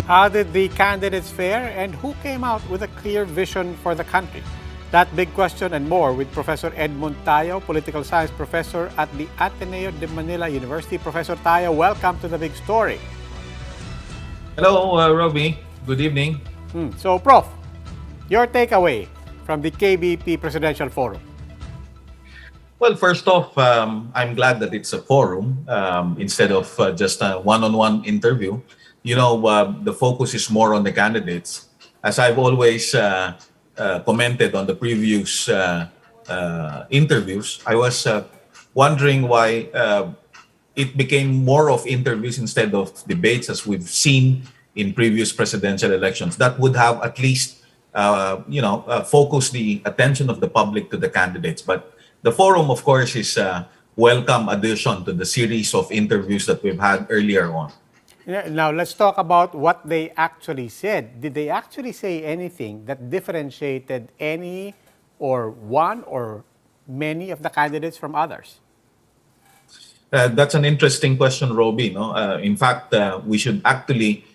How did the candidates fare, and who came out with a clear vision for the country? That big question and more with Professor Edmund Tayao, political science professor at the Ateneo de Manila University. Professor Tayao, welcome to The Big Story. Hello, Robbie. Good evening. So, Prof, your takeaway from the KBP Presidential Forum? Well, first off, I'm glad that it's a forum instead of just a one-on-one interview. The focus is more on the candidates. As I've always commented on the previous interviews, I was wondering why it became more of interviews instead of debates, as we've seen in previous presidential elections. That would have at least, focused the attention of the public to the candidates. But the forum, of course, is a welcome addition to the series of interviews that we've had earlier on. Now, let's talk about what they actually said. Did they actually say anything that differentiated any or one or many of the candidates from others? That's an interesting question, Robbie. No? In fact, we should actually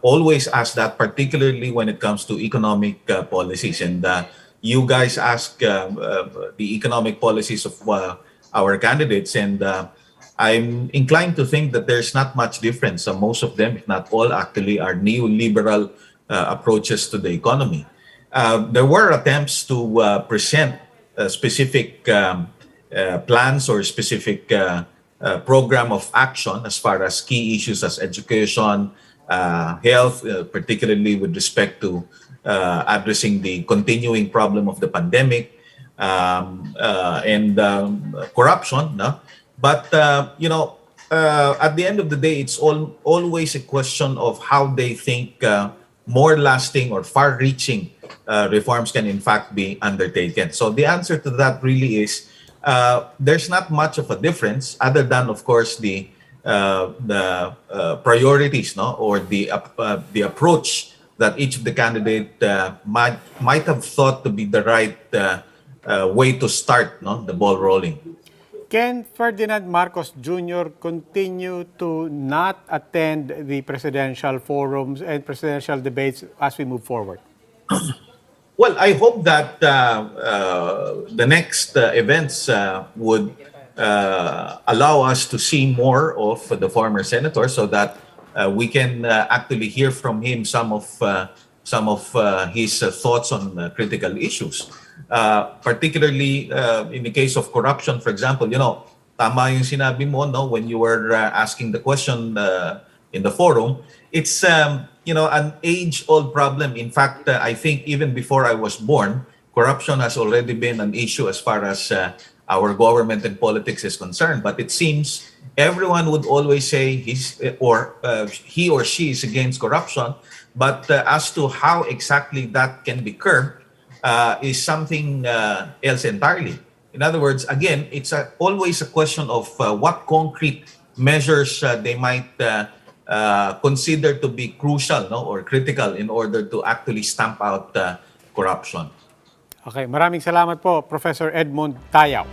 always ask that, particularly when it comes to economic policies. And you guys ask the economic policies of our candidates, and I'm inclined to think that there's not much difference. Most of them, if not all, actually are neoliberal approaches to the economy. There were attempts to present specific plans or specific program of action as far as key issues as education, health, particularly with respect to addressing the continuing problem of the pandemic, and corruption. No? But, at the end of the day, it's always a question of how they think more lasting or far-reaching reforms can in fact be undertaken. So the answer to that really is there's not much of a difference, other than, of course, the priorities, no, or the approach that each of the candidate might have thought to be the right way to start, no, the ball rolling. Can Ferdinand Marcos Jr. continue to not attend the presidential forums and presidential debates as we move forward? Well, I hope that the next events would allow us to see more of the former senator, so that we can actually hear from him some of his thoughts on critical issues. Particularly in the case of corruption, for example, tama yung sinabi mo, no, when you were asking the question in the forum. It's an age-old problem. In fact, I think even before I was born, corruption has already been an issue as far as our government and politics is concerned. But it seems everyone would always say he or she is against corruption. But as to how exactly that can be curbed is something else entirely. In other words, again, it's always a question of what concrete measures they might consider to be crucial, no, or critical in order to actually stamp out corruption. Okay, maraming salamat po, Professor Edmund Tayao.